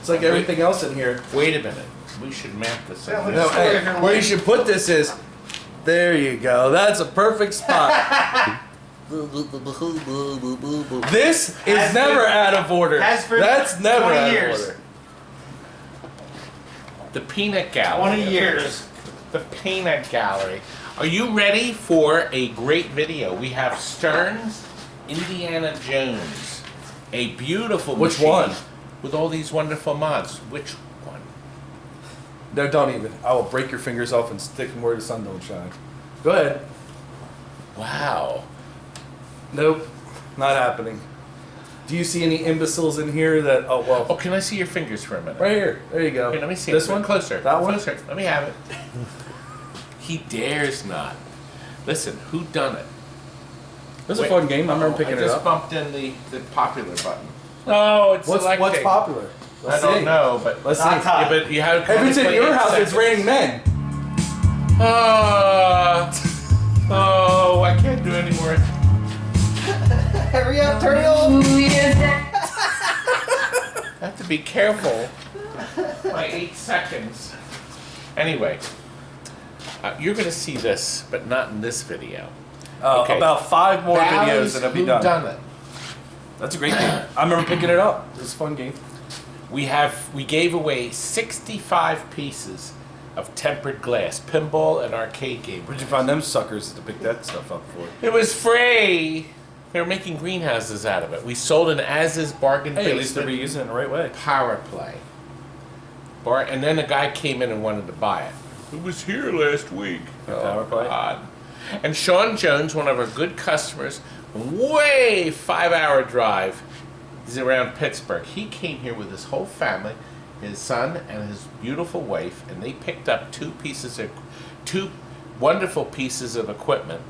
It's like everything else in here. Wait a minute. We should map this. No, hey, where you should put this is, there you go. That's a perfect spot. This is never out of order. That's never out of order. The Peanut Gallery. 20 years. The Peanut Gallery. Are you ready for a great video? We have Stern's Indiana Jones. A beautiful Which machine one? with all these wonderful mods. Which one? No, don't even. I will break your fingers off and stick them where the sun don't shine. Go ahead. Wow. Nope, not happening. Do you see any imbeciles in here that? Oh well. Oh, can I see your fingers for a minute? Right here. There you go. Here, let me see this it. one. Closer. That one. Closer. Let me have it. He dares not. Listen, who done it? This is a fun game. I remember picking I it just up. bumped in the popular button. Oh, it's selecting. What's popular? I don't know, but Let's see. yeah, but you have. If it's in your house, it's raining men. Oh, I can't do any more. Hurry up, turtle! I have to be careful. My 8 seconds. Anyway, you're going to see this, but not in this video. Okay. About 5 more videos and it'll be done. Who done it? That's a great game. I remember picking it up. It was a fun game. We gave away 65 pieces of tempered glass, pinball and arcade game. Where'd you find them suckers to pick that stuff up for? It was free. They were making greenhouses out of it. We sold an as-is bargain Hey, at least they're basement using it in the right way. power play. And then a guy came in and wanted to buy it. It was here last week. Power play? God. And Sean Jones, one of our good customers, way 5-hour drive. He's around Pittsburgh. He came here with his whole family, his son and his beautiful wife, and they picked up two wonderful pieces of equipment.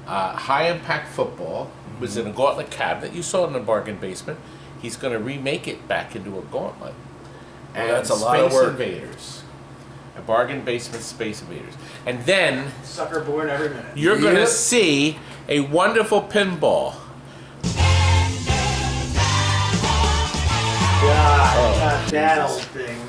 High impact football was in a gauntlet cabinet. You saw it in the bargain basement. He's going to remake it back into a gauntlet. And that's a lot of Space work. Invaders. A bargain basement Space Invaders. And then Sucker born every minute. you're going to see a wonderful pinball. God, not that old thing.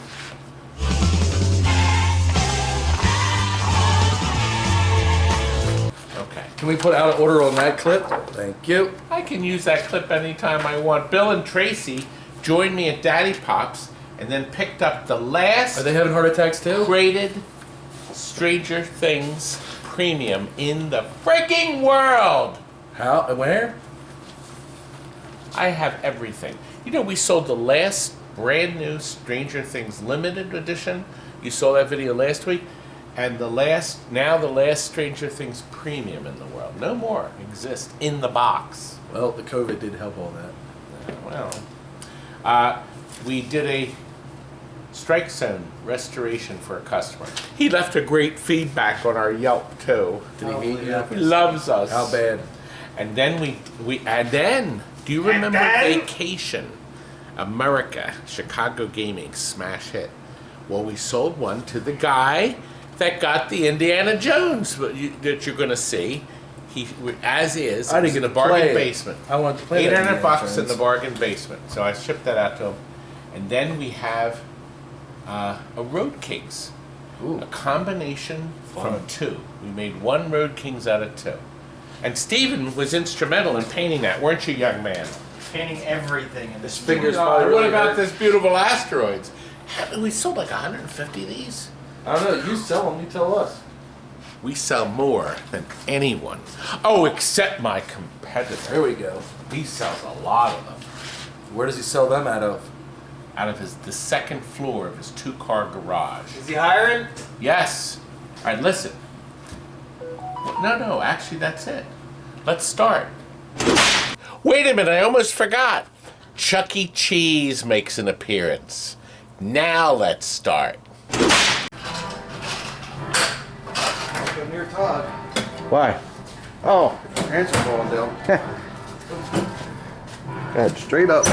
Okay. Can we put out of order on that clip? Thank you. I can use that clip anytime I want. Bill and Tracy joined me at DaddyPops and then picked up the last Are they having heart attacks too? graded Stranger Things premium in the freaking world. How and where? I have everything. You know, we sold the last brand new Stranger Things limited edition. You saw that video last week. And the last Stranger Things premium in the world. No more exist in the box. Well, the COVID did help all that. Well, we did a Strike Zone restoration for a customer. He left a great feedback on our Yelp too. Did he meet you? He loves us. How bad? And then do you remember Vacation? America, Chicago Gaming, smash hit. Well, we sold one to the guy that got the Indiana Jones that you're going to see. As is. I It was didn't in the play bargain it. basement. I wanted to play that $800 Indiana in Jones. the bargain basement. So I shipped that out to him. And then we have a Road Kings. Ooh. A combination Fun. from 2. We made 1 Road Kings out of 2. And Steven was instrumental in painting that, weren't you, young man? Painting everything in this fingers video. probably What really about hurt. this beautiful asteroids? We sold like 150 of these. I don't know. You sell them. You tell us. We sell more than anyone. Oh, except my competitor. There we go. He sells a lot of them. Where does he sell them out of? Out of the second floor of his 2-car garage. Is he hiring? Yes. All right, listen. No, actually, that's it. Let's start. Wait a minute, I almost forgot. Chuck E. Cheese makes an appearance. Now let's start. Come here, Todd. Why? Oh, hands are falling down. Go ahead, straight up.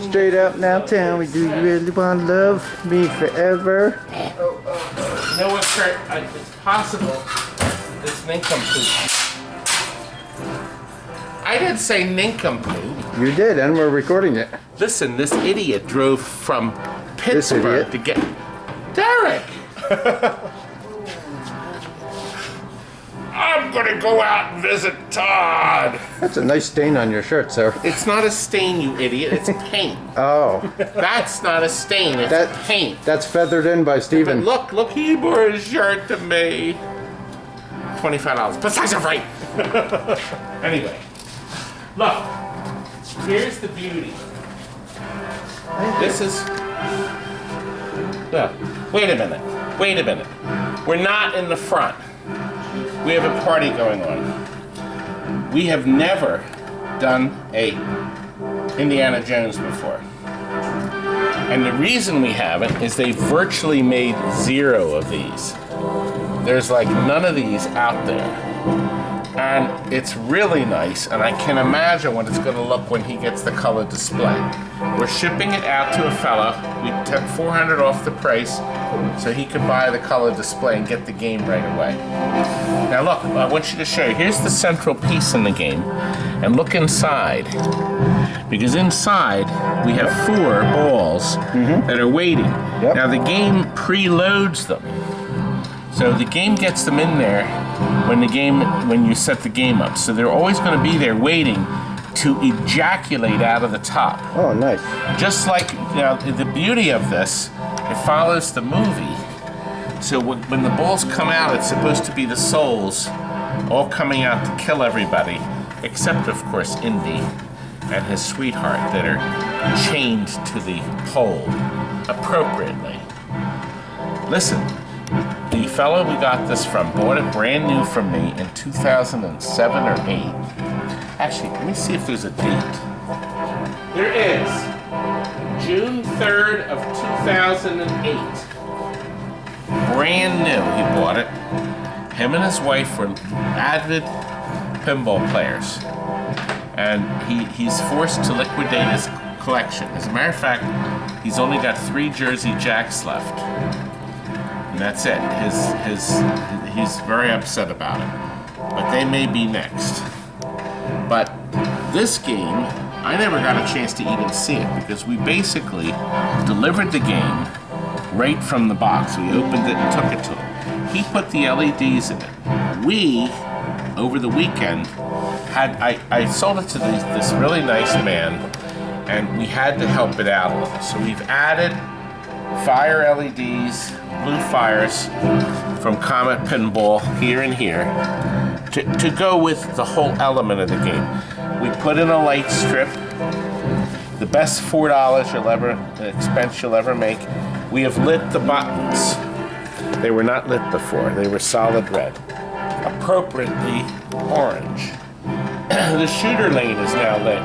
Straight up now, tell me, do you really want to love me forever? You know what, Kurt? It's possible it's an incomplete. I didn't say nincompoop. You did, and we're recording it. Listen, this idiot drove from This Pittsburgh idiot? to get... Derek! I'm gonna go out and visit Todd. That's a nice stain on your shirt, sir. It's not a stain, you idiot. It's paint. Oh, That's not a stain. It's That- paint. that's feathered in by But Steven. look, he bore his shirt to me. $25. Besides the freight. Anyway, look. Here's the beauty. This is... Yeah. Wait a minute. We're not in the front. We have a party going on. We have never done a Indiana Jones before. And the reason we haven't is they virtually made 0 of these. There's like none of these out there. And it's really nice, and I can imagine what it's going to look when he gets the color display. We're shipping it out to a fellow. We took $400 off the price so he could buy the color display and get the game right away. Now look, I want you to show you. Here's the central piece in the game. And look inside. Because inside we have 4 balls that are waiting. Yep. Now the game preloads them. So the game gets them in there when you set the game up. So they're always going to be there waiting to ejaculate out of the top. Oh, nice. Just like, you know, the beauty of this, it follows the movie. So when the balls come out, it's supposed to be the souls all coming out to kill everybody, except of course Indy and his sweetheart that are chained to the pole appropriately. Listen. The fellow we got this from bought it brand new from me in 2007 or 8. Actually, let me see if there's a date. There is. June 3rd of 2008. Brand new, he bought it. Him and his wife were avid pinball players. And he's forced to liquidate his collection. As a matter of fact, he's only got 3 Jersey Jacks left. And that's it. He's very upset about it. But they may be next. But this game, I never got a chance to even see it because we basically delivered the game right from the box. We opened it and took it to him. He put the LEDs in it. We, over the weekend, I sold it to this really nice man, and we had to help it out a little. So we've added fire LEDs, blue fires from Comet Pinball here and here to go with the whole element of the game. We put in a light strip, the best $4 expense you'll ever make. We have lit the buttons. They were not lit before. They were solid red, appropriately orange. The shooter lane is now lit,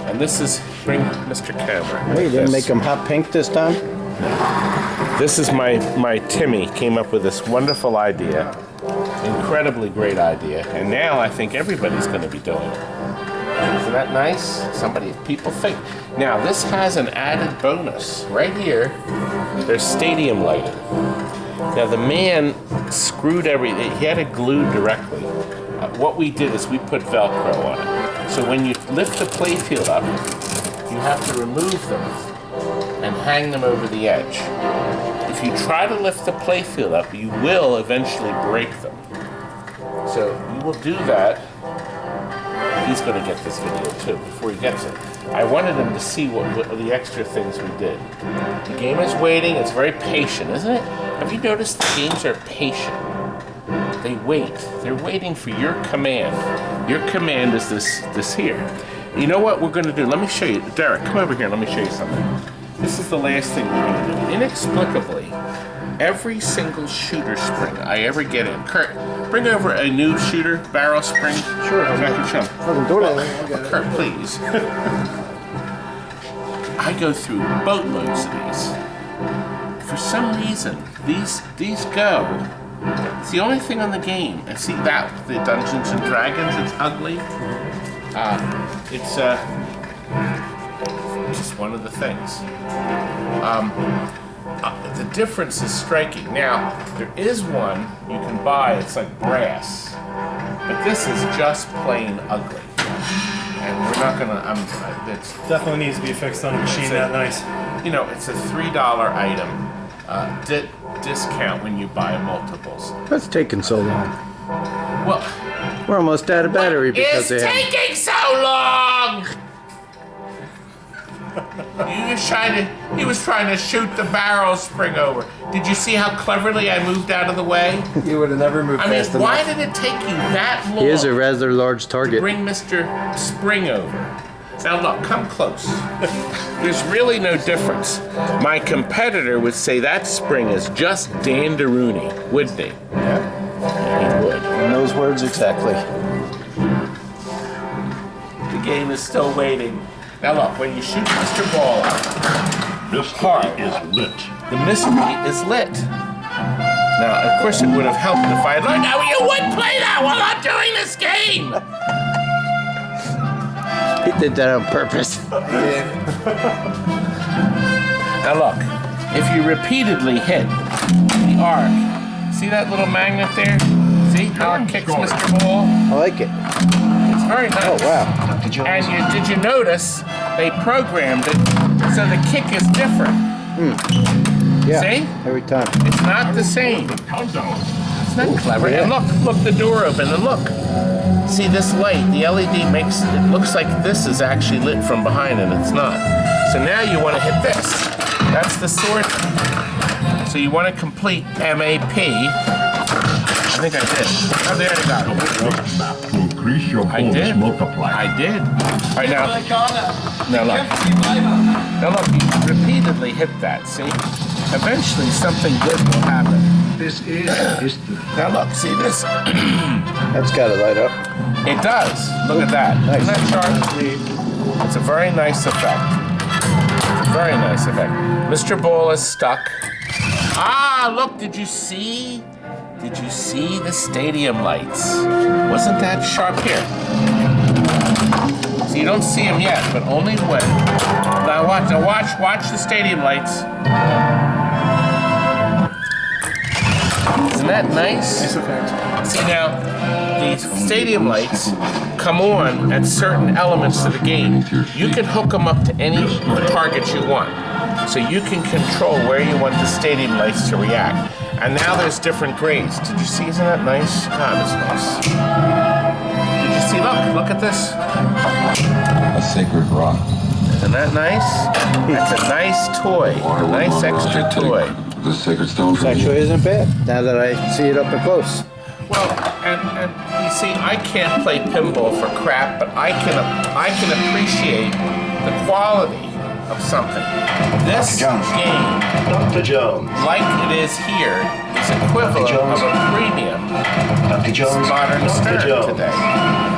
and this is bring Mr. Camera. Hey, you didn't make them hot pink this time? This is my Timmy came up with this wonderful idea, incredibly great idea, and now I think everybody's going to be doing it. Isn't that nice? People think. Now this has an added bonus right here. There's stadium lighting. Now the man screwed everything. He had it glued directly. What we did is we put Velcro on it. So when you lift the playfield up, you have to remove them and hang them over the edge. If you try to lift the playfield up, you will eventually break them. So you will do that. He's going to get this video too before he gets it. I wanted him to see what the extra things we did. The game is waiting. It's very patient, isn't it? Have you noticed the games are patient? They wait. They're waiting for your command. Your command is this here. You know what we're going to do? Let me show you. Derek, come over here. Let me show you something. This is the last thing we're going to do. Inexplicably, every single shooter spring I ever get in. Kurt, bring over a new shooter barrel spring. Sure. Fucking do that. Kurt, please. I go through boatloads of these. For some reason, these go. It's the only thing on the game. And see that, the Dungeons and Dragons, it's ugly. It's just one of the things. The difference is striking. Now, there is one you can buy, it's like brass. But this is just plain ugly. and we're not gonna. It's Definitely needs to be fixed on a machine that nice. you know, it's a $3 item discount when you buy multiples. What's taking so long? Well, We're almost out of battery because it's they have. taking so long. He was trying to shoot the barrel spring over. Did you see how cleverly I moved out of the way? You would have never moved I mean, fast why enough. did it take you that long He is a rather large to target. bring Mr. Spring over? Now look, come close. There's really no difference. My competitor would say that spring is just dandaroony, wouldn't he? Yeah. He would. In those words exactly. The game is still waiting. Now look, when you shoot Mr. Ball out, Mystery is lit. the mystery is lit. Now, of course, it would have helped if I had learned how you would play that while I'm doing this game. He did that on purpose. Yeah. Now look, if you repeatedly hit the arc, see that little magnet there? See how it kicks Mr. Ball? I like it. It's very nice. Oh, wow. And did you notice they programmed it so the kick is different? Yeah. See? Every time. It's not the same. Countdown. Isn't that clever? yeah. And look, the door open, and look. See this light, the LED makes, it looks like this is actually lit from behind and it's not. So now you want to hit this. That's the sword. So you want to complete MAP. I think I did. Oh, there you go. Map to increase your I bonus did. multiplier. I did. All right, now look, you repeatedly hit that, see? Eventually something good will happen. This is history. Now look, see this? That's got to light up. It does. Look at that. Nice. Isn't that sharp? It's a very nice effect. It's a very nice effect. Mr. Ball is stuck. Ah, look, did you see? Did you see the stadium lights? Wasn't that sharp here? So you don't see them yet, but only when. Now watch the stadium lights. Isn't that nice? Nice effect. See now, these stadium lights come on at certain elements of the game. You can hook them up to any target you want. So you can control where you want the stadium lights to react. And now there's different grades. Did you see, isn't that nice? God, it's nice. Did you see, look at this. A sacred rock. Isn't that nice? That's a nice toy, a nice extra toy. The sacred stone. It actually isn't bad now that I see it up and close. Well, and you see, I can't play pinball for crap, but I can appreciate the quality of something. This game, Dr. Jones. like it is here, is equivalent of a premium Dr. Jones. modern Dr. Stern Jones. today.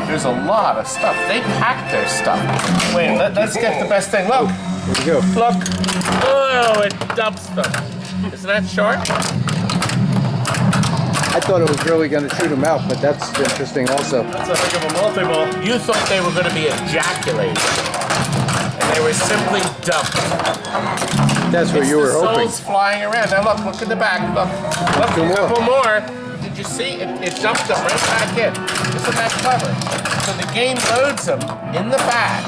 There's a lot of stuff. They pack their stuff. Wait, let's get the best thing. Look, Here we go. look. Oh, it dumps them. Isn't that sharp? I thought it was really going to shoot him out, but that's interesting also. That's a heck of a multi-ball. You thought they were going to be ejaculated, and they were simply dumped. That's what It's you were the hoping. souls flying around. Now look in the back. Look, Two a more. couple more. Did you see? It dumped them right back in. Isn't that clever? So the game loads them in the back.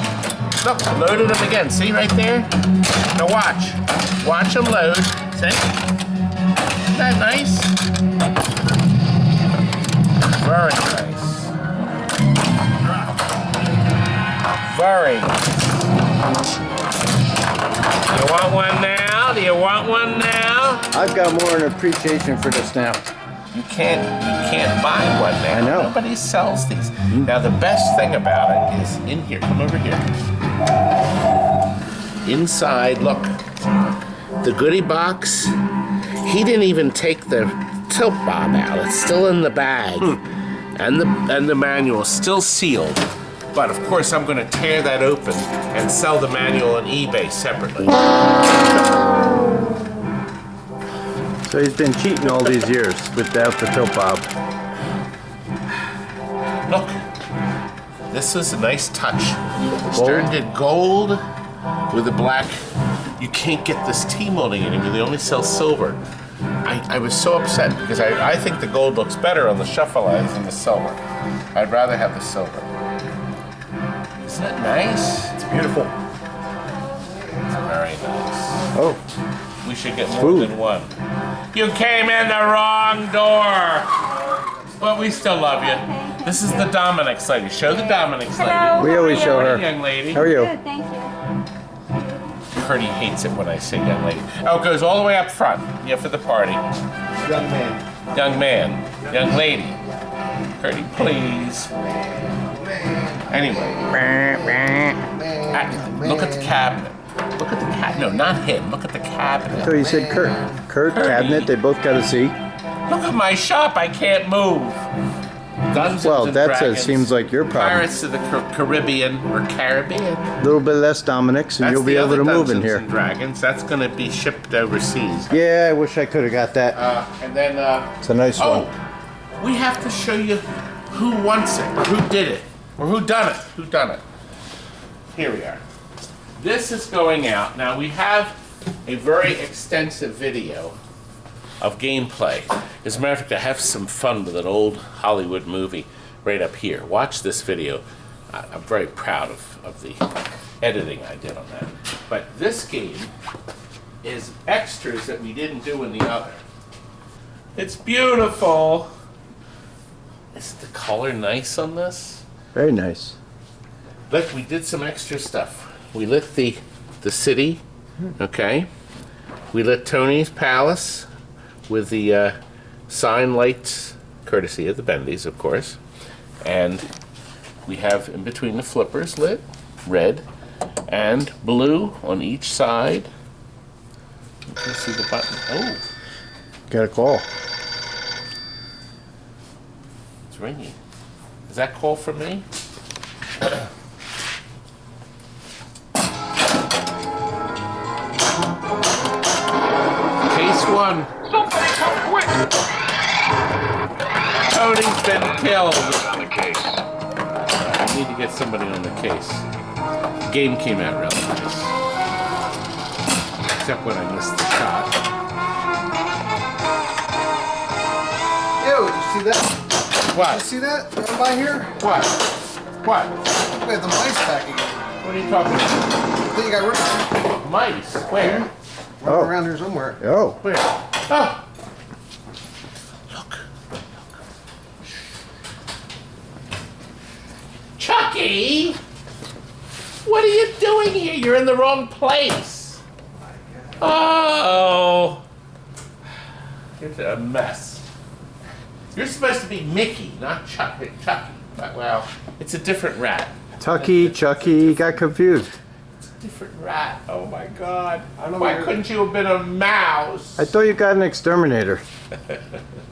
Look, loaded them again. See right there? Now watch. Watch them load. See? Isn't that nice? Very nice. Very nice. You want one now? Do you want one now? I've got more an appreciation for this now. You can't buy one now. I know. Nobody sells these. Now the best thing about it is in here. Come over here. Inside, look. The goodie box. He didn't even take the tilt bob out. It's still in the bag. And the manual is still sealed. But of course I'm going to tear that open and sell the manual on eBay separately. So he's been cheating all these years without the tilt bob. Look, this is a nice touch. Stern did gold with a black. You can't get this T-molding anymore. They only sell silver. I was so upset because I think the gold looks better on the shuffle eyes than the silver. I'd rather have the silver. Isn't it nice? It's beautiful. It's very nice. Oh, We should get more Food. than one. You came in the wrong door. But we still love you. This is the Dominic's lady. Show the Dominic's lady. we always show her. Young lady. How are you? Good, thank you. Curdy hates it when I say young lady. Oh, it goes all the way up front. Yeah, for the party. Young man. Young man. Young lady. Curdy, please. Anyway. Look at the cabinet. Look at the cabinet. No, not him. Look at the cabinet. So you said Kurt. Kurt, Curdy. cabinet, they both got a C. Look at my shop. I can't move. Dungeons Well, and that Dragons, seems like your problem. Pirates of the Caribbean or Caribbean. A little bit less Dominic's and That's you'll be the able other to move in Dungeons here. and Dragons. That's going to be shipped overseas. Yeah, I wish I could have got that. And then, It's a nice one. we have to show you who wants it, or who did it, or who done it. Who done it? Here we are. This is going out. Now we have a very extensive video of gameplay. As a matter of fact, I have some fun with an old Hollywood movie right up here. Watch this video. I'm very proud of the editing I did on that. But this game is extras that we didn't do in the other. It's beautiful. Isn't the color nice on this? Very nice. Look, we did some extra stuff. We lit the city, okay? We lit Tony's Palace with the sign lights, courtesy of the Bendies, of course. And we have in between the flippers lit, red and blue on each side. You can see the button. Oh, Got a call. it's ringing. Is that call for me? Case one. Somebody come quick! Tony's been killed. On the case. I need to get somebody on the case. The game came out really nice. Except when I missed the shot. Yo, did you see that? What? You see that? Run by here? What? What? We have the mice back again. What are you talking about? I think you got rid of them. Mice? Where? Running Oh. around here somewhere. Oh, Where? Oh! Look. Chucky! What are you doing here? You're in the wrong place. Oh! It's a mess. You're supposed to be Mickey, not Chucky. But, well, it's a different rat. Chucky, got confused. It's a different rat. Oh my God. I don't know Why where- couldn't you have been a mouse? I thought you got an exterminator.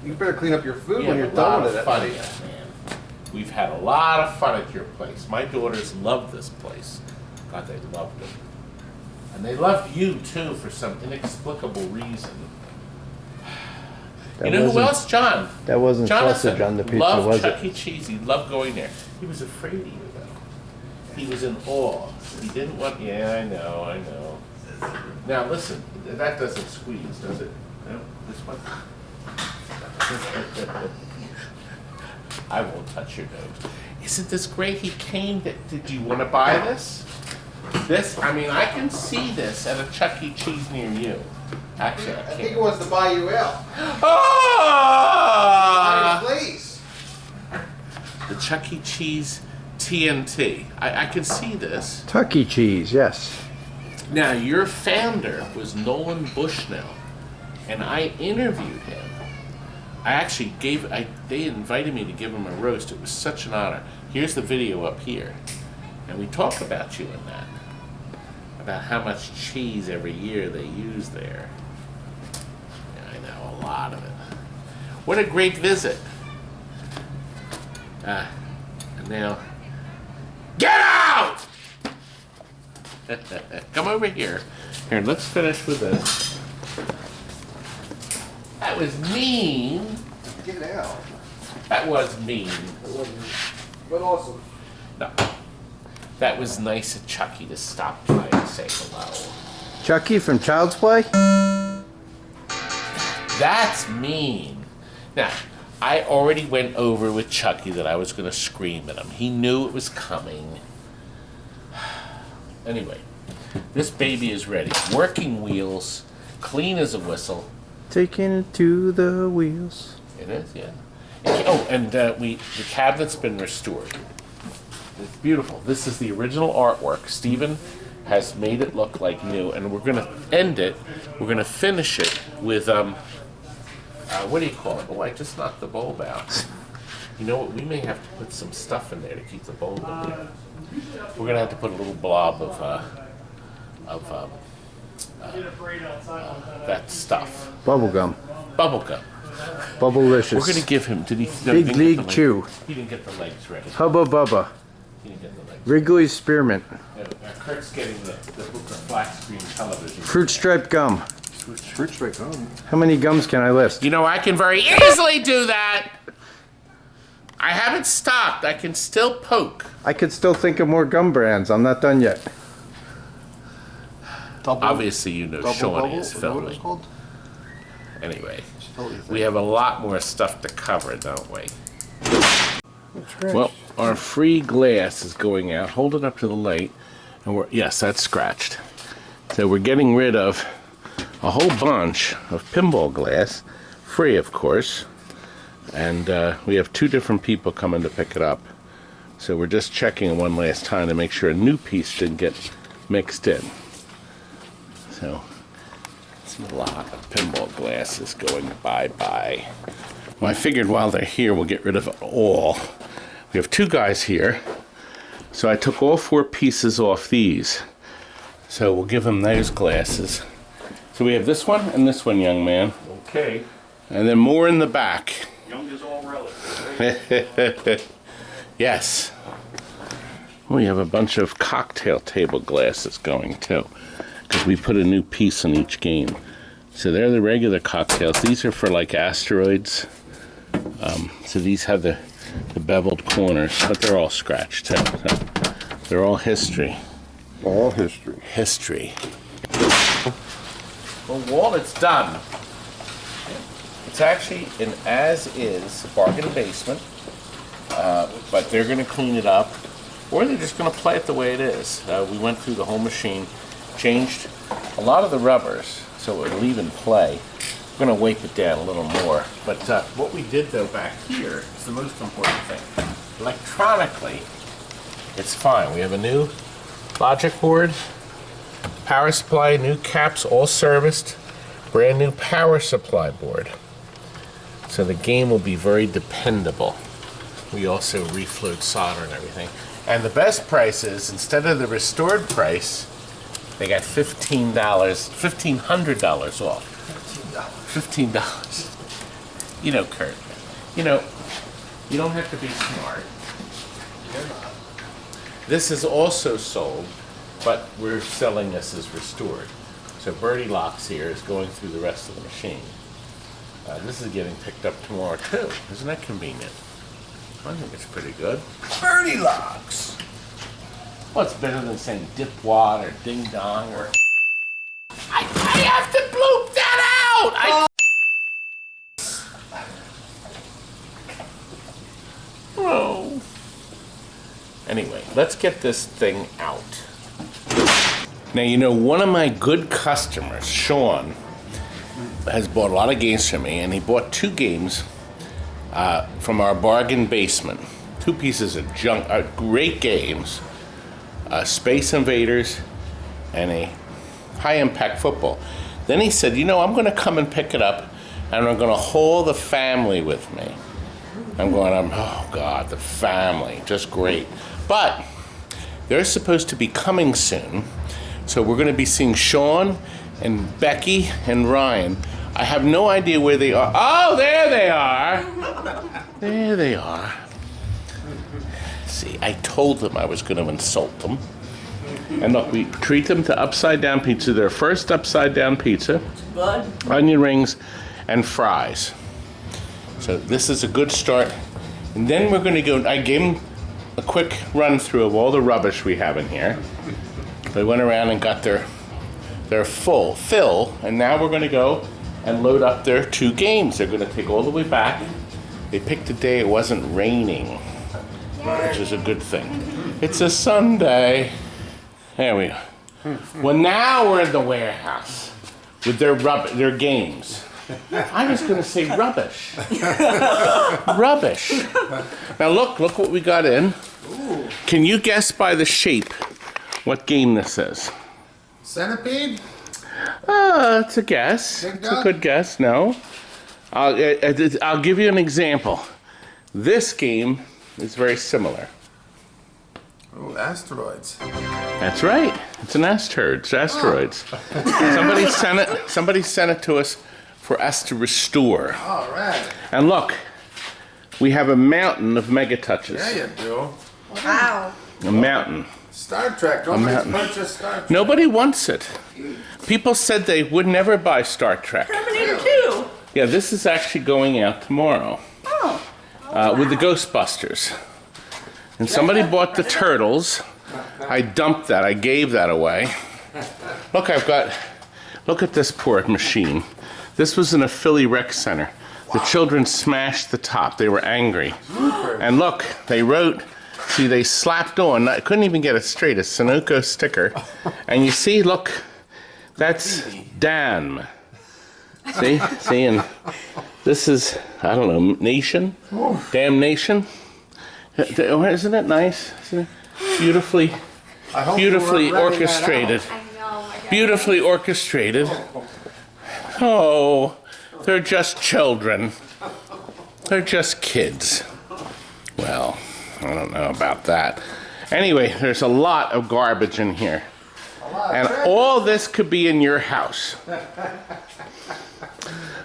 You better clean up your food We when have you're a lot done with of it. fun here, man. We've had a lot of fun at your place. My daughters love this place. God, they loved it. And they loved you too for some inexplicable reason. That You know who wasn't- else? John. That wasn't Jonathan sausage on the pizza, loved was Chuck it? E. Cheese. He loved going there. He was afraid of you though. He was in awe. He didn't want. Yeah, I know. Now listen, that doesn't squeeze, does it? No, this one. I won't touch your nose. Isn't this great? He came. Did you want to buy this? This, I mean, I can see this at a Chuck E. Cheese near you. Actually, I I think can't. he wants to buy you out. Ah! Please. The Chuck E. Cheese TNT. I can see this. Tucky cheese, yes. Now, your founder was Nolan Bushnell, and I interviewed him. I actually they invited me to give him a roast. It was such an honor. Here's the video up here. And we talk about you in that. About how much cheese every year they use there. Yeah, I know, a lot of it. What a great visit. And now, get out! Come over here. Here, let's finish with this. That was mean. Get out. That was mean. But awesome. No. That was nice of Chucky to stop by and say hello. Chucky from Child's Play? That's mean. Now, I already went over with Chucky that I was going to scream at him. He knew it was coming. Anyway, this baby is ready. Working wheels, clean as a whistle. Taking it to the wheels. It is, yeah. Oh, and the cabinet's been restored. It's beautiful. This is the original artwork. Stephen has made it look like new, and we're going to end it. We're going to finish it with what do you call it? Oh, I just knocked the bulb out. You know what? We may have to put some stuff in there to keep the bulb in there. We're going to have to put a little blob of that stuff. Bubblegum. Bubblegum. Bubblicious. We're going to give him. Did he? Big League Chew. He didn't get the legs ready. Hubba Bubba. He didn't get the legs. Wrigley's Spearmint. Kurt's getting the flat screen television. Fruit Stripe Gum. Fruit straight home. How many gums can I list? You know, I can very easily do that. I haven't stopped. I can still poke. I could still think of more gum brands. I'm not done yet. Obviously, you know Shawnee is filming. Anyway, we have a lot more stuff to cover, don't we? Well, our free glass is going out. Hold it up to the light. And yes, that's scratched. So we're getting rid of a whole bunch of pinball glass. Free, of course. And we have 2 different people coming to pick it up. So we're just checking one last time to make sure a new piece didn't get mixed in. So it's a lot of pinball glasses going bye-bye. Well, I figured while they're here, we'll get rid of it all. We have 2 guys here. So I took all 4 pieces off these. So we'll give them those glasses. So we have this one and this one, young man. Okay. And then more in the back. Young is all relative. Yes. We have a bunch of cocktail table glasses going too, because we put a new piece in each game. So they're the regular cocktails. These are for like asteroids. So these have the beveled corners, but they're all scratched too. So they're all history. All history. History. Well, Walt, it's done. It's actually an as-is bargain basement, but they're going to clean it up, or they're just going to play it the way it is. We went through the whole machine, changed a lot of the rubbers so it'll even play. We're going to wipe it down a little more. But what we did, though, back here is the most important thing. Electronically, it's fine. We have a new logic board, power supply, new caps, all serviced, brand new power supply board. So the game will be very dependable. We also reflowed solder and everything. And the best price is, instead of the restored price, they got $1,500 off. $15. You know, Kurt. You know, you don't have to be smart. This is also sold, but we're selling this as restored. So Birdie Locks here is going through the rest of the machine. This is getting picked up tomorrow too. Isn't that convenient? I think it's pretty good. Birdie Locks! What's better than saying dipwad or ding dong or... I have to bloop that out! Oh. Anyway, let's get this thing out. Now, you know, one of my good customers, Sean, has bought a lot of games from me, and he bought 2 games from our bargain basement. 2 pieces of junk, great games, Space Invaders and a high-impact football. Then he said, you know, I'm going to come and pick it up, and I'm going to haul the family with me. I'm going, oh God, the family, just great. But they're supposed to be coming soon, so we're going to be seeing Sean and Becky and Ryan. I have no idea where they are. Oh, there they are. There they are. See, I told them I was going to insult them. And look, we treat them to upside down pizza. Their first upside down pizza. Good. Onion rings and fries. So this is a good start. And then we're going to go, I gave them a quick run through of all the rubbish we have in here. They went around and got their full fill, and now we're going to go and load up their 2 games. They're going to take all the way back. They picked a day it wasn't raining, which is a good thing. It's a Sunday. There we go. Well, now we're in the warehouse with their games. I was going to say rubbish. Rubbish. Now look what we got in. Can you guess by the shape what game this is? Centipede? It's a guess. It's a good guess. No. I'll give you an example. This game is very similar. Oh, asteroids. That's right. It's an asteroid. It's asteroids. Somebody sent it to us for us to restore. All right. And look, we have a mountain of mega touches. Yeah, you do. Wow. A mountain. Star Trek. Don't purchase Star Trek. Nobody wants it. People said they would never buy Star Trek. Terminator 2. Yeah, this is actually going out tomorrow. Oh. With the Ghostbusters. And somebody bought the Turtles. I dumped that. I gave that away. Look, look at this poor machine. This was in a Philly rec center. The children smashed the top. They were angry. And look, they wrote, see, they slapped on, I couldn't even get it straight, a Sunoco sticker. And you see, look, that's Dan. See, and this is, I don't know, Nation? Damnation? Isn't it nice? Isn't it beautifully orchestrated? Beautifully orchestrated. Oh, they're just children. They're just kids. Well, I don't know about that. Anyway, there's a lot of garbage in here. And all this could be in your house.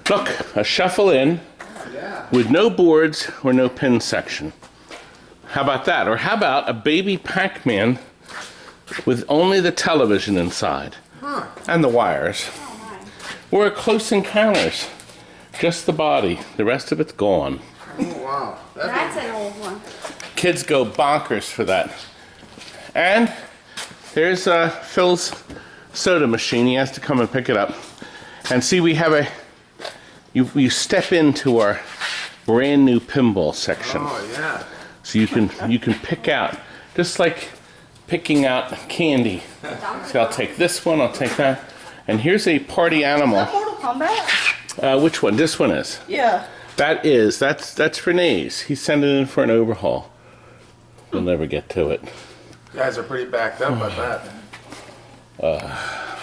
Look, a shuffle in with no boards or no pin section. How about that? Or how about a baby Pac-Man with only the television inside and the wires? Or a Close Encounters, just the body. The rest of it's gone. Oh, wow. That's an old one. Kids go bonkers for that. And there's Phil's soda machine. He has to come and pick it up. And see, we have you step into our brand new pinball section. Oh, yeah. So you can pick out, just like picking out candy. So I'll take this one, I'll take that. And here's a party animal. Is that Mortal Kombat? Which one? This one is. Yeah. That's Renee's. He's sending in for an overhaul. We'll never get to it. You guys are pretty backed up at that.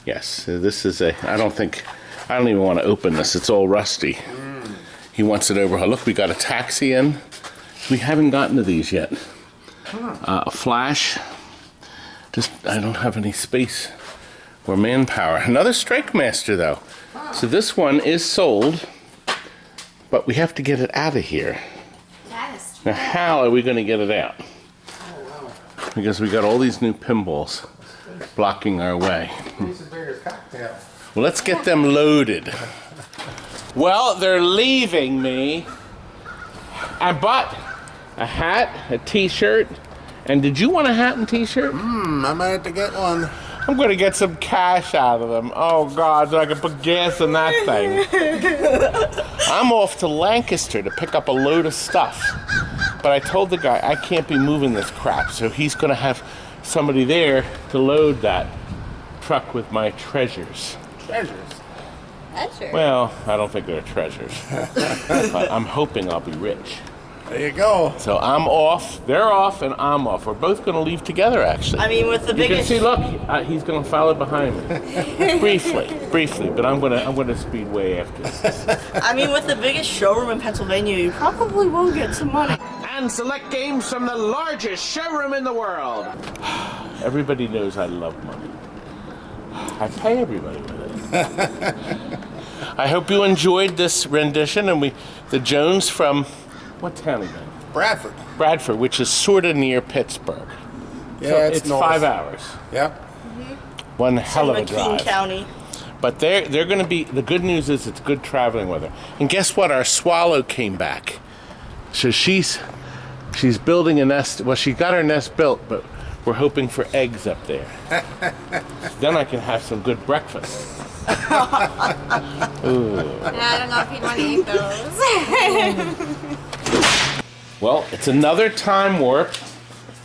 Yes, this is I don't even want to open this. It's all rusty. He wants it overhauled. Look, we got a taxi in. We haven't gotten to these yet. A flash. I don't have any space or manpower. Another Strike Master, though. So this one is sold, but we have to get it out of here. That is true. Now, how are we going to get it out? Because we got all these new pinballs blocking our way. Cocktail. Well, let's get them loaded. Well, they're leaving me. I bought a hat, a t-shirt, and did you want a hat and t-shirt? I might have to get one. I'm going to get some cash out of them. Oh, God, so I can put gas in that thing. I'm off to Lancaster to pick up a load of stuff. But I told the guy I can't be moving this crap, so he's going to have somebody there to load that truck with my treasures. Treasures. Treasure. Well, I don't think they're treasures. But I'm hoping I'll be rich. There you go. So I'm off, they're off, and I'm off. We're both going to leave together, actually. I mean, with the You can biggest. see, look, he's going to follow behind me. briefly, but I'm going to speed way after this. I mean, with the biggest showroom in Pennsylvania, you probably will get some money. And select games from the largest showroom in the world. Everybody knows I love money. I pay everybody with it. I hope you enjoyed this rendition, and the Jones from, what town again? Bradford, which is sort of near Pittsburgh. Yeah, so it's north. 5 hours. Yep. One hell of a McKean drive. County. But they're going to be, the good news is it's good traveling weather. And guess what? Our swallow came back. So she's building a nest. Well, she got her nest built, but we're hoping for eggs up there. Then I can have some good breakfast. Ooh. I don't know if you'd want to eat those. Well, it's another time warp.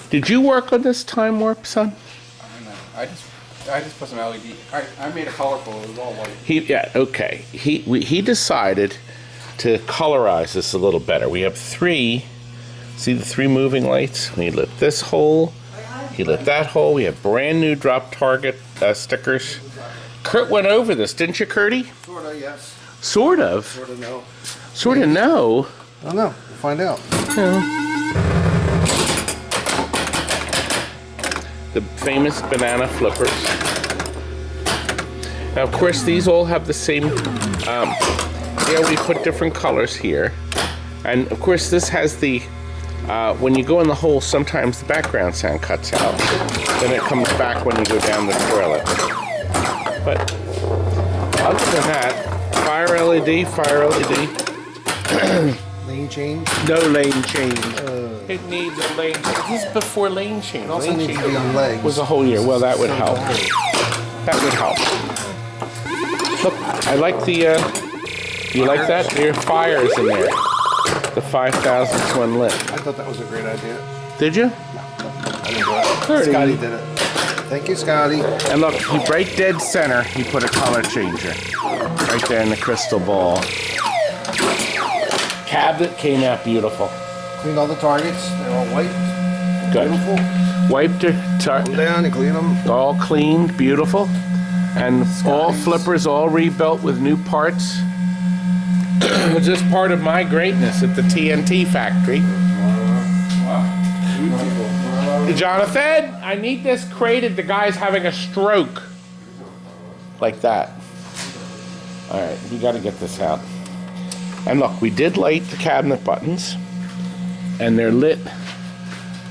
Did you work on this time warp, son? I just put some LED. I made it colorful. It was all white. He decided to colorize this a little better. We have 3. See the 3 moving lights? He lit this hole. He lit that hole. We have brand new drop target stickers. Kurt went over this, didn't you, Curdy? Sort of, yes. Sort of. Sort of, no. Sort of no. I don't know. We'll find out. The famous banana flippers. Now, of course, these all have the same. We put different colors here, and of course, this has the. When you go in the hole, sometimes the background sound cuts out. Then it comes back when you go down the toilet. But other than that, fire LED. Lane change? No lane change. It needs a lane change. This is before lane change. It also lane needs change to be on legs. was a whole year. Well, that would help. That would help. Look, I like the, you like that? There are fires in there. The 5,000th one lit. I thought that was a great idea. Did you? No, I didn't do it. Curdy. Scotty did it. Thank you, Scotty. And look, right dead center, he put a color changer. Right there in the crystal ball. Cabinet came out beautiful. Cleaned all the targets. They're all white. Good. Beautiful. Wiped her Come down and clean them. all cleaned, beautiful. And all flippers all rebuilt with new parts. It's just part of my greatness at the TNT factory. Jonathan, I need this crated. The guy's having a stroke. Like that. All right, we got to get this out. And look, we did light the cabinet buttons, and they're lit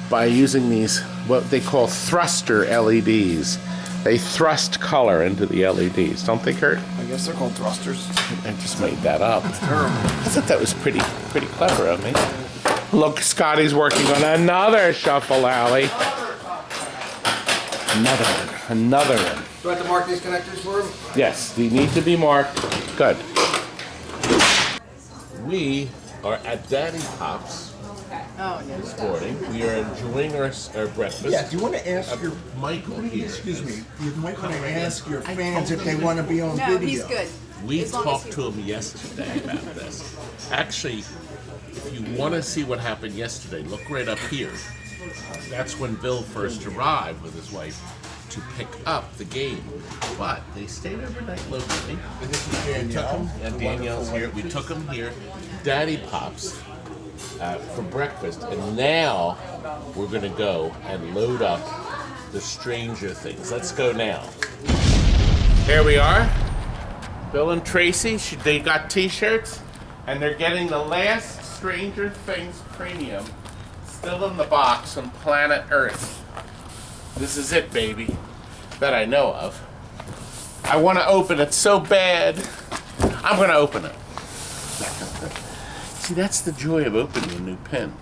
by using these, what they call thruster LEDs. They thrust color into the LEDs, don't they, Kurt? I guess they're called thrusters. I just made that up. It's terrible. I thought that was pretty clever of me. Look, Scotty's working on another shuffle alley. Another one. Do I have to mark these connectors for him? Yes, they need to be marked. Good. We are at DaddyPops this morning. We are enjoying our breakfast. Yeah, do you want to ask your Michael here? Excuse me. You might want to ask your fans if they want to be on video. No, he's good. We talked to him yesterday about this. Actually, if you want to see what happened yesterday, look right up here. That's when Bill first arrived with his wife to pick up the game. But they stayed overnight locally. We took them, and Danielle's here. We took them here, DaddyPops, for breakfast. And now we're going to go and load up the Stranger Things. Let's go now. Here we are. Bill and Tracy, they got t-shirts, and they're getting the last Stranger Things premium still in the box from planet Earth. This is it, baby, that I know of. I want to open it so bad. I'm going to open it. See, that's the joy of opening a new pen.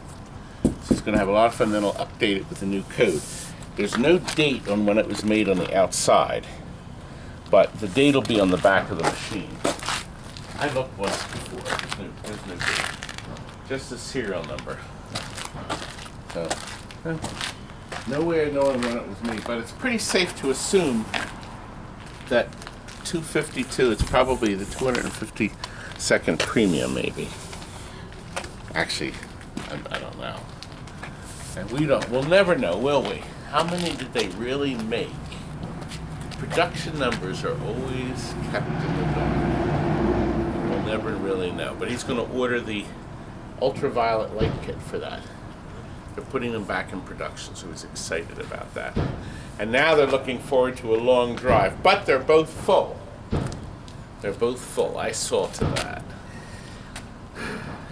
So it's going to have a lot of fun, then I'll update it with a new code. There's no date on when it was made on the outside, but the date will be on the back of the machine. I looked once before. There's no date. Just a serial number. So, no way of knowing when it was made, but it's pretty safe to assume that 252, it's probably the 252nd premium, maybe. Actually, I don't know. And we'll never know, will we? How many did they really make? Production numbers are always kept in the dark. We'll never really know. But he's going to order the ultraviolet light kit for that. They're putting them back in production, so he's excited about that. And now they're looking forward to a long drive, but they're both full. They're both full. I saw to that.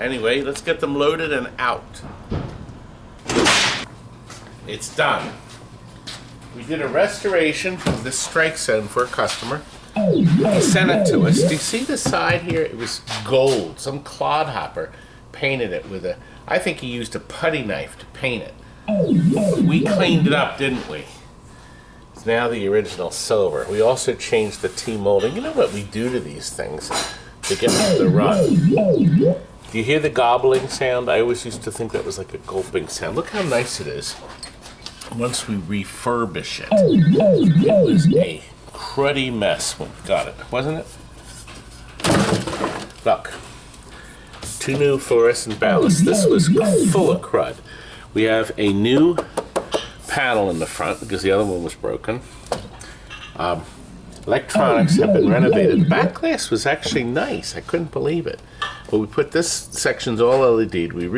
Anyway, let's get them loaded and out. It's done. We did a restoration of this strike zone for a customer. He sent it to us. Do you see the side here? It was gold. Some clodhopper painted it with a, I think he used a putty knife to paint it. We cleaned it up, didn't we? It's now the original silver. We also changed the T-molding. You know what we do to these things to get them to run? Do you hear the gobbling sound? I always used to think that was like a gulping sound. Look how nice it is. once we refurbish it, it was a cruddy mess when we got it, wasn't it? Look, 2 new fluorescent ballasts. This was full of crud. We have a new panel in the front because the other one was broken. Electronics have been renovated. The back glass was actually nice. I couldn't believe it. But we put this section's all LED'd. We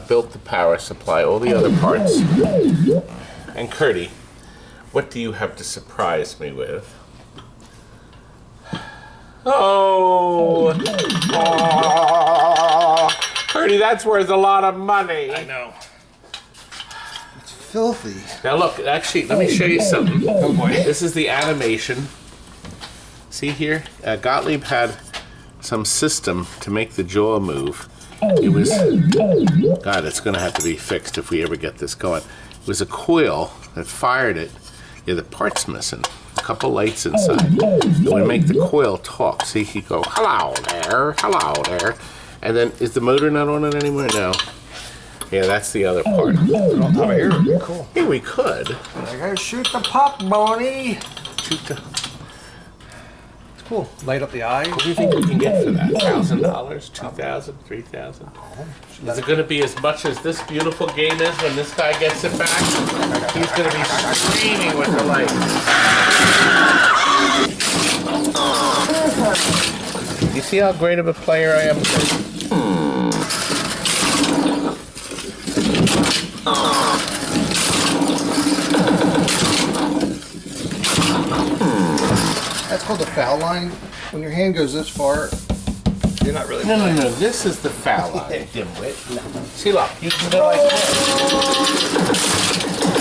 built the power supply, all the other parts. And Curdy, what do you have to surprise me with? Oh, Curdy, that's worth a lot of money. I know. It's filthy. Now look, actually, let me show you something. Oh boy. This is the animation. See here? Gottlieb had some system to make the jaw move. It was, God, it's going to have to be fixed if we ever get this going. It was a coil that fired it. Yeah, the part's missing. A couple lights inside. It would make the coil talk. See, he'd go, hello there. And then, is the motor not on it anymore? No. Yeah, that's the other part. We don't have air. It'd be cool. Yeah, we could. I gotta shoot the pop, Bonnie. Shoot the... It's cool. Light up the eye. What do you think we can get for that? $1,000? $2,000? $3,000? Is it going to be as much as this beautiful game is when this guy gets it back? He's going to be screaming with delight. You see how great of a player I am? That's called the foul line. When your hand goes this far, you're not really. No. This is the foul line, dimwit. See, look, you can go like this.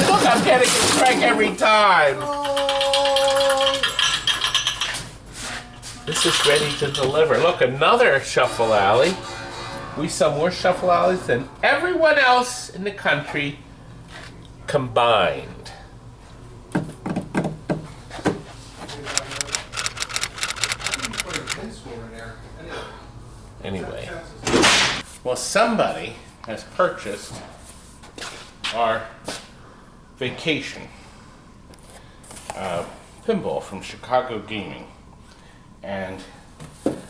Look, I'm getting a strike every time. This is ready to deliver. Look, another shuffle alley. We sell more shuffle alleys than everyone else in the country combined. Anyway, well, somebody has purchased our vacation pinball from Chicago Gaming, and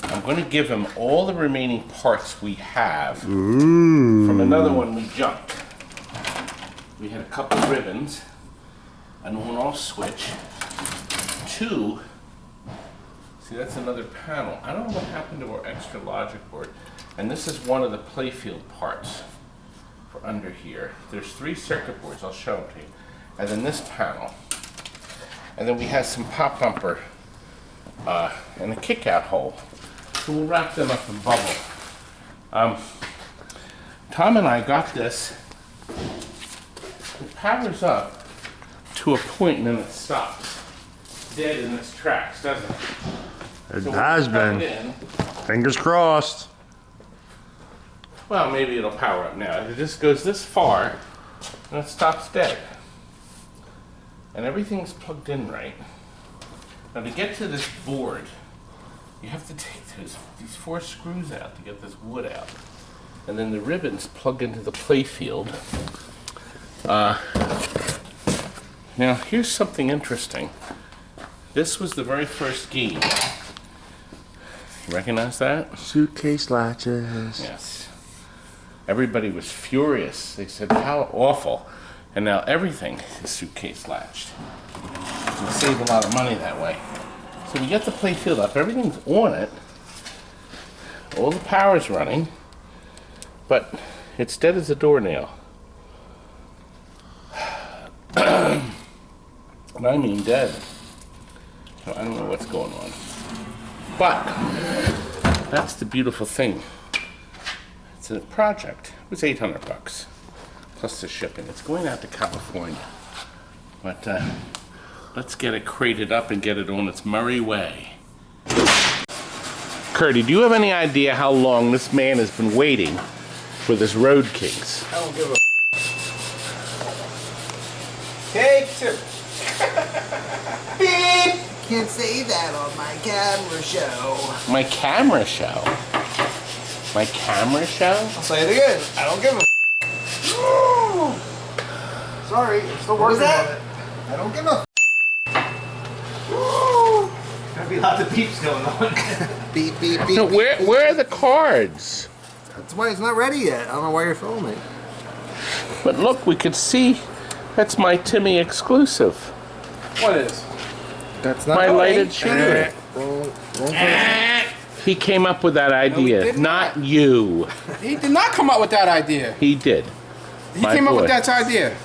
I'm going to give him all the remaining parts we have from another one we junked. We had a couple ribbons, an on-off switch, 2. See, that's another panel. I don't know what happened to our extra logic board. And this is one of the Playfield parts for under here. There's 3 circuit boards. I'll show them to you. And then this panel. And then we have some pop bumper and a kick-out hole. So we'll wrap them up in bubble. Tom and I got this. It powers up to a point and then it stops. Dead in its tracks, doesn't it? It has been. Fingers crossed. Well, maybe it'll power up now. It just goes this far and it stops dead. And everything's plugged in right. Now to get to this board, you have to take these 4 screws out to get this wood out. And then the ribbons plug into the Playfield. Now here's something interesting. This was the very first game. You recognize that? Suitcase latches. Yes. Everybody was furious. They said, how awful. And now everything is suitcase latched. We save a lot of money that way. So we get the Playfield up. Everything's on it. All the power's running. But it's dead as a doornail. And I mean dead. I don't know what's going on. But that's the beautiful thing. It's a project. It was $800 plus the shipping. It's going out to California. But let's get it crated up and get it on its merry way. Curdy, do you have any idea how long this man has been waiting for this Road Kings? I don't give a. Take 2. Beep! Can't say that on my camera show. My camera show? My camera show? I'll say it again. I don't give a. So Sorry, I'm still working on it. I don't give a There'll be lots of beeps going on. beep, beep, beep. No, beep, beep. where are the cards? That's why it's not ready yet. I don't know why you're filming. But look, we could see. That's my Timmy exclusive. What is? That's not My ready. lighted shooter. Wrong person. He came up with that idea, did not you. He did not come up with that idea. He did. He My came up boy. with that idea.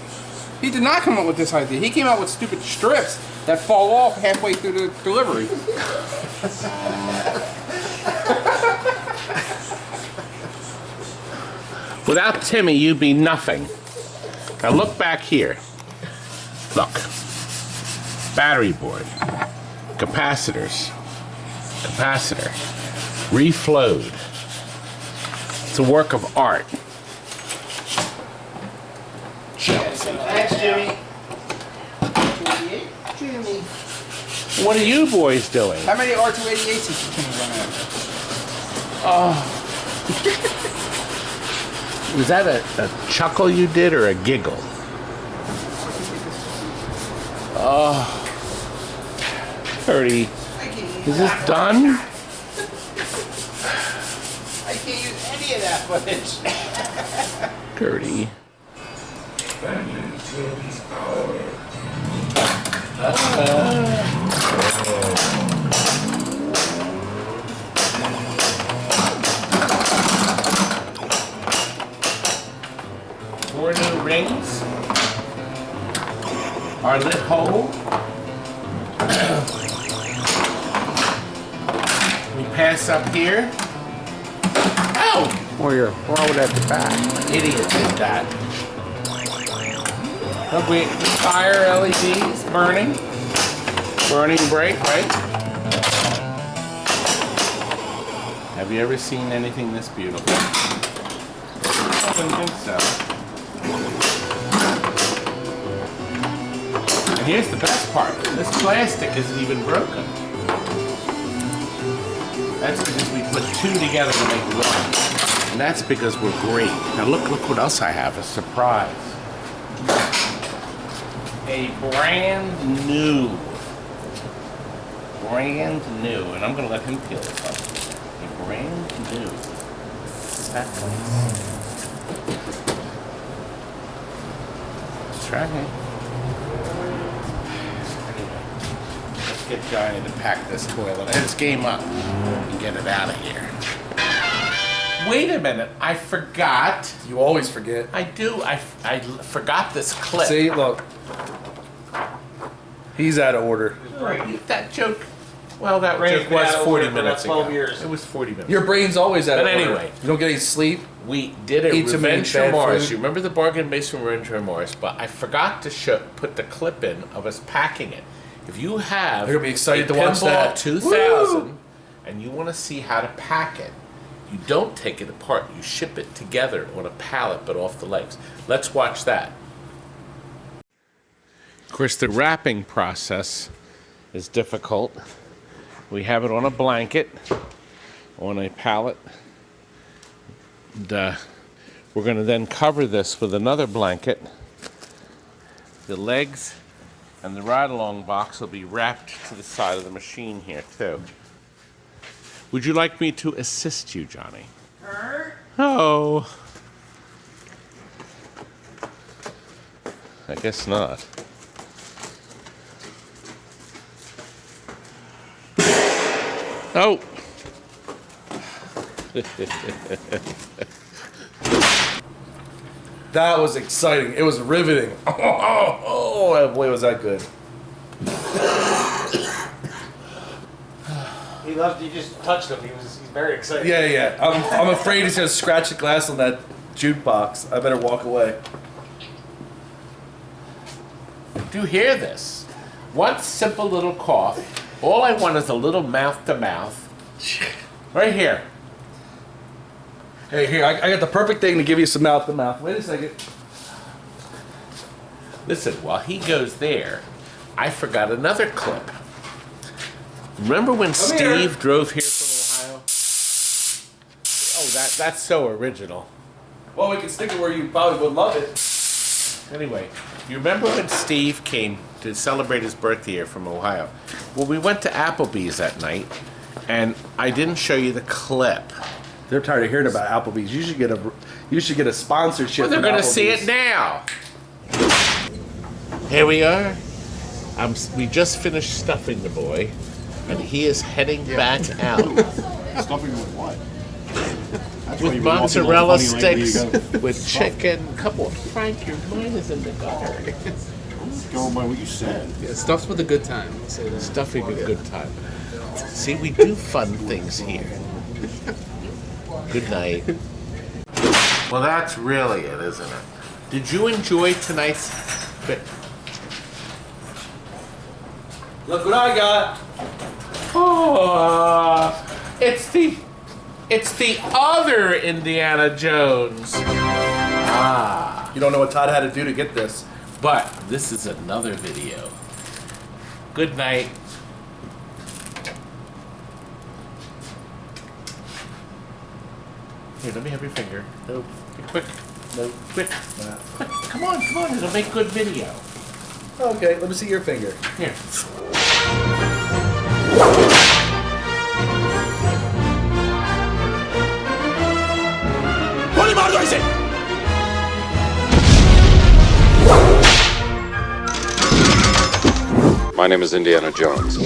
He did not come up with this idea. He came up with stupid strips that fall off halfway through the delivery. Without Timmy, you'd be nothing. Now look back here. Look. Battery board. Capacitors. Capacitor. Reflowed. It's a work of art. Thanks, Jimmy. Jimmy. What are you boys doing? How many R288s can you run out? Was that a chuckle you did or a giggle? Oh. 30. Is this done? I can't use any of that footage. 30. Four new rings. Our lit hole. We pass up here. Oh! Or you're throwing at the back. Idiot did that. Look, we fire LEDs burning. Burning bright, right? Have you ever seen anything this beautiful? I don't think so. And here's the best part. This plastic isn't even broken. That's because we put two together to make one. And that's because we're great. Now look what else I have, a surprise. A brand new, and I'm gonna let him peel this up. A brand new. That's right. Anyway, let's get Johnny to pack this toilet. It's game up and get it out of here. Wait a minute, I forgot. You always forget. I do. I forgot this clip. See, look. He's out of order. That joke. Well, that Brain's joke been was out of 40 order for minutes about 12 ago. years. It was 40 minutes. Your brain's always out But of order. anyway. You don't get any sleep. We did a Eat too many Revenge from bad Mars. food. You remember the bargain base from Revenge from Mars? But I forgot to put the clip in of us packing it. If you have They're gonna be excited a to watch Pinball that. 2000 and you want to see how to pack it, you don't take it apart. You ship it together on a pallet, but off the legs. Let's watch that. Of course, the wrapping process is difficult. We have it on a blanket, on a pallet. And, we're going to then cover this with another blanket. The legs and the ride-along box will be wrapped to the side of the machine here, too. Would you like me to assist you, Johnny? Oh. I guess not. Oh. That was exciting. It was riveting. Oh, boy, was that good. He loved you just touched him. He's very excited. Yeah. I'm afraid he's gonna scratch the glass on that jukebox. I better walk away. Do you hear this? One simple little cough. All I want is a little mouth-to-mouth. Right here. Hey, here, I got the perfect thing to give you some mouth to mouth. Wait a second. Listen, while he goes there, I forgot another clip. Remember when Steve drove here from Ohio? Oh, that's so original. Well, we can stick it where you probably would love it. Anyway, you remember when Steve came to celebrate his birthday here from Ohio? Well, we went to Applebee's that night, and I didn't show you the clip. They're tired of hearing about Applebee's. You should get a sponsorship. Well, they're from going to see Applebee's. it now. Here we are. We just finished stuffing the boy, and he is heading back out. Stuffing with what? With mozzarella sticks, with chicken. Come on, Frank, your mind is in the gutter. Going by what you said. Yeah, stuff's with a good time. I'll say that. Stuffing a good time. See, we do fun things here. Good night. Well, that's really it, isn't it? Did you enjoy tonight's bit? Look what I got. Oh, it's the other Indiana Jones. Ah. You don't know what Todd had to do to get this. But this is another video. Good night. Here, let me have your finger. No, quick. No, quick. Quick. Come on. It'll make good video. Okay, let me see your finger. Here. My name is Indiana Jones.